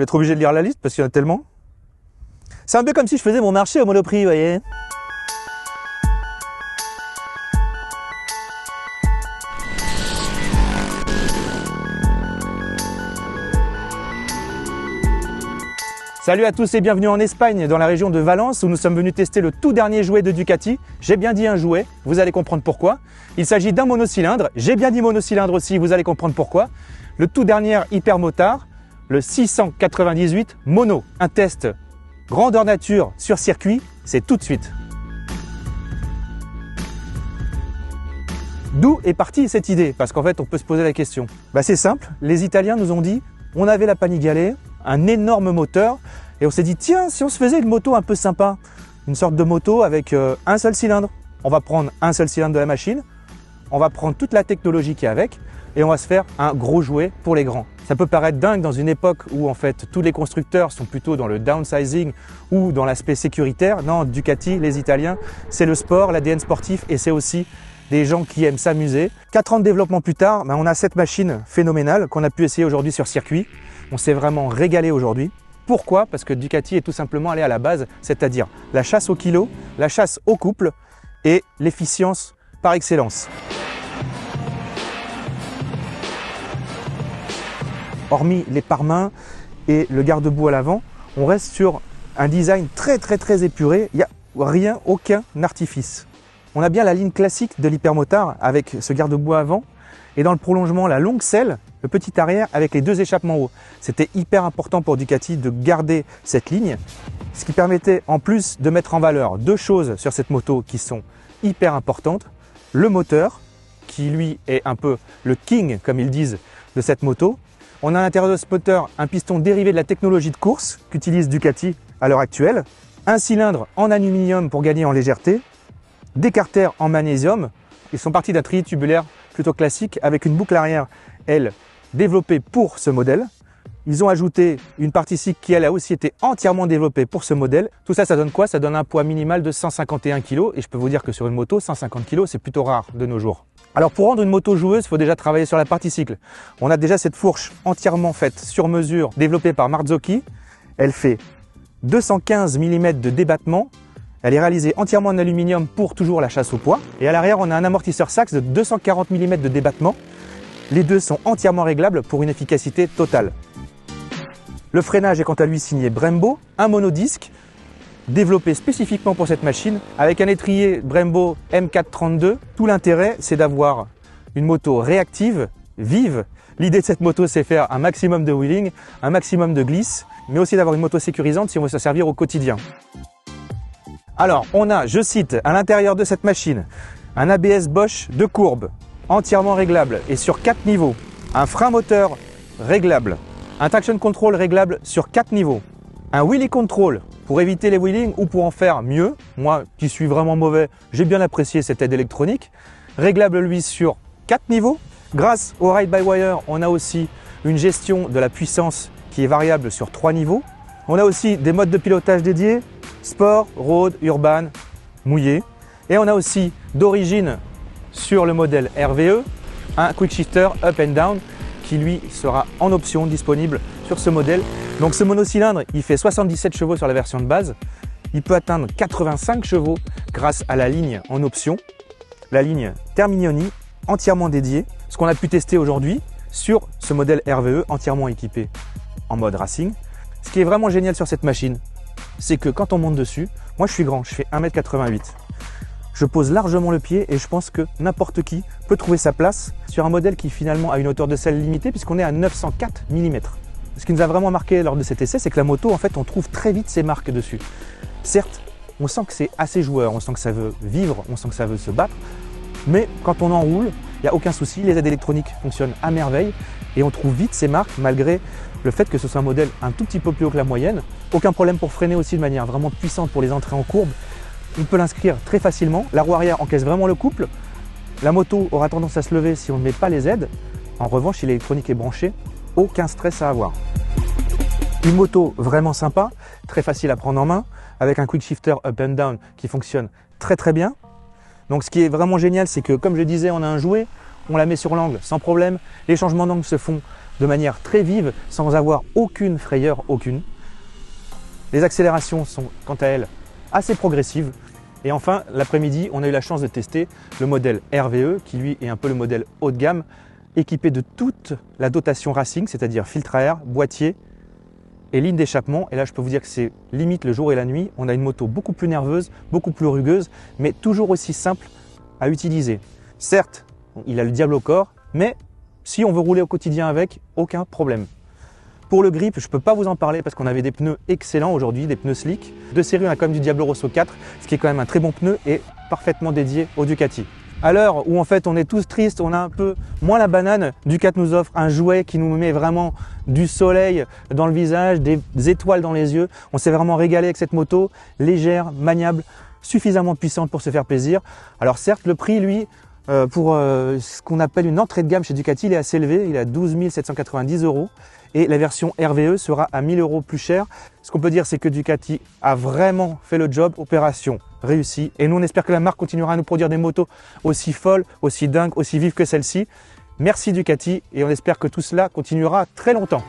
vais être obligé de lire la liste parce qu'il y en a tellement. C'est un peu comme si je faisais mon marché au Monoprix, vous voyez. Salut à tous et bienvenue en Espagne, dans la région de Valence, où nous sommes venus tester le tout dernier jouet de Ducati. J'ai bien dit un jouet, vous allez comprendre pourquoi. Il s'agit d'un monocylindre, j'ai bien dit monocylindre aussi, vous allez comprendre pourquoi. Le tout dernier hypermotard, le 698 Mono. Un test grandeur nature sur circuit, c'est tout de suite. D'où est partie cette idée? Parce qu'en fait, on peut se poser la question. C'est simple, les Italiens nous ont dit, on avait la Panigale, un énorme moteur, et on s'est dit, tiens, si on se faisait une moto un peu sympa, une sorte de moto avec un seul cylindre. On va prendre un seul cylindre de la machine, on va prendre toute la technologie qui est avec, et on va se faire un gros jouet pour les grands. Ça peut paraître dingue dans une époque où en fait tous les constructeurs sont plutôt dans le downsizing ou dans l'aspect sécuritaire. Non, Ducati, les Italiens, c'est le sport, l'ADN sportif, et c'est aussi des gens qui aiment s'amuser. 4 ans de développement plus tard, on a cette machine phénoménale qu'on a pu essayer aujourd'hui sur circuit. On s'est vraiment régalé aujourd'hui. Pourquoi? Parce que Ducati est tout simplement allé à la base, c'est-à-dire la chasse au kilo, la chasse au couple et l'efficience par excellence. Hormis les pare-mains et le garde-boue à l'avant, on reste sur un design très épuré. Il n'y a rien, aucun artifice. On a bien la ligne classique de l'hypermotard avec ce garde-boue avant et dans le prolongement la longue selle, le petit arrière avec les deux échappements hauts. C'était hyper important pour Ducati de garder cette ligne, ce qui permettait en plus de mettre en valeur deux choses sur cette moto qui sont hyper importantes. Le moteur, qui lui est un peu le king, comme ils disent, de cette moto. On a à l'intérieur de ce moteur un piston dérivé de la technologie de course qu'utilise Ducati à l'heure actuelle, un cylindre en aluminium pour gagner en légèreté, des carters en magnésium. Ils sont partis d'un trier tubulaire plutôt classique avec une boucle arrière, elle, développée pour ce modèle. Ils ont ajouté une partie cycle qui, elle, a aussi été entièrement développée pour ce modèle. Tout ça, ça donne quoi? Ça donne un poids minimal de 151 kg. Et je peux vous dire que sur une moto, 150 kg, c'est plutôt rare de nos jours. Alors pour rendre une moto joueuse, il faut déjà travailler sur la partie cycle. On a déjà cette fourche entièrement faite sur mesure, développée par Marzocchi. Elle fait 215 mm de débattement. Elle est réalisée entièrement en aluminium pour toujours la chasse au poids. Et à l'arrière, on a un amortisseur Sachs de 240 mm de débattement. Les deux sont entièrement réglables pour une efficacité totale. Le freinage est quant à lui signé Brembo, un monodisque développé spécifiquement pour cette machine avec un étrier Brembo M432. Tout l'intérêt, c'est d'avoir une moto réactive, vive. L'idée de cette moto, c'est faire un maximum de wheeling, un maximum de glisse, mais aussi d'avoir une moto sécurisante si on veut se servir au quotidien. Alors, on a, je cite, à l'intérieur de cette machine, un ABS Bosch de courbe, entièrement réglable et sur 4 niveaux, un frein moteur réglable, un traction control réglable sur 4 niveaux, un wheelie control pour éviter les wheelings ou pour en faire mieux. Moi qui suis vraiment mauvais, j'ai bien apprécié cette aide électronique, réglable lui sur 4 niveaux. Grâce au ride-by-wire, on a aussi une gestion de la puissance qui est variable sur 3 niveaux. On a aussi des modes de pilotage dédiés, sport, road, urban, mouillé. Et on a aussi d'origine sur le modèle RVE, un quick shifter up and down qui lui sera en option disponible sur ce modèle. Donc ce monocylindre, il fait 77 chevaux sur la version de base. Il peut atteindre 85 chevaux grâce à la ligne en option, la ligne Terminioni entièrement dédiée. Ce qu'on a pu tester aujourd'hui sur ce modèle RVE entièrement équipé en mode racing. Ce qui est vraiment génial sur cette machine, c'est que quand on monte dessus, moi je suis grand, je fais 1m88. Je pose largement le pied et je pense que n'importe qui peut trouver sa place sur un modèle qui finalement a une hauteur de selle limitée puisqu'on est à 904 mm. Ce qui nous a vraiment marqué lors de cet essai, c'est que la moto, en fait, on trouve très vite ses marques dessus. Certes, on sent que c'est assez joueur, on sent que ça veut vivre, on sent que ça veut se battre, mais quand on enroule, il n'y a aucun souci, les aides électroniques fonctionnent à merveille et on trouve vite ses marques malgré le fait que ce soit un modèle un tout petit peu plus haut que la moyenne. Aucun problème pour freiner aussi de manière vraiment puissante pour les entrées en courbe. On peut l'inscrire très facilement. La roue arrière encaisse vraiment le couple. La moto aura tendance à se lever si on ne met pas les aides. En revanche, si l'électronique est branchée, aucun stress à avoir. Une moto vraiment sympa, très facile à prendre en main, avec un quick shifter up and down qui fonctionne très bien. Donc ce qui est vraiment génial, c'est que comme je disais, on a un jouet, on la met sur l'angle sans problème. Les changements d'angle se font de manière très vive sans avoir aucune frayeur, aucune. Les accélérations sont quant à elles assez progressives. Et enfin, l'après-midi, on a eu la chance de tester le modèle RVE qui lui est un peu le modèle haut de gamme, équipé de toute la dotation racing, c'est-à-dire filtre à air, boîtier et ligne d'échappement. Et là, je peux vous dire que c'est limite le jour et la nuit. On a une moto beaucoup plus nerveuse, beaucoup plus rugueuse, mais toujours aussi simple à utiliser. Certes, il a le diable au corps, mais si on veut rouler au quotidien avec, aucun problème. Pour le grip, je ne peux pas vous en parler parce qu'on avait des pneus excellents aujourd'hui, des pneus slick. De série, on a quand même du Diablo Rosso 4, ce qui est quand même un très bon pneu et parfaitement dédié au Ducati. À l'heure où en fait on est tous tristes, on a un peu moins la banane, Ducati nous offre un jouet qui nous met vraiment du soleil dans le visage, des étoiles dans les yeux. On s'est vraiment régalé avec cette moto, légère, maniable, suffisamment puissante pour se faire plaisir. Alors certes, le prix, lui, pour ce qu'on appelle une entrée de gamme chez Ducati, il est assez élevé, il est à 12 790 € et la version RVE sera à 1000 € plus cher. Ce qu'on peut dire, c'est que Ducati a vraiment fait le job, opération réussie. Et nous, on espère que la marque continuera à nous produire des motos aussi folles, aussi dingues, aussi vives que celle-ci. Merci Ducati et on espère que tout cela continuera très longtemps.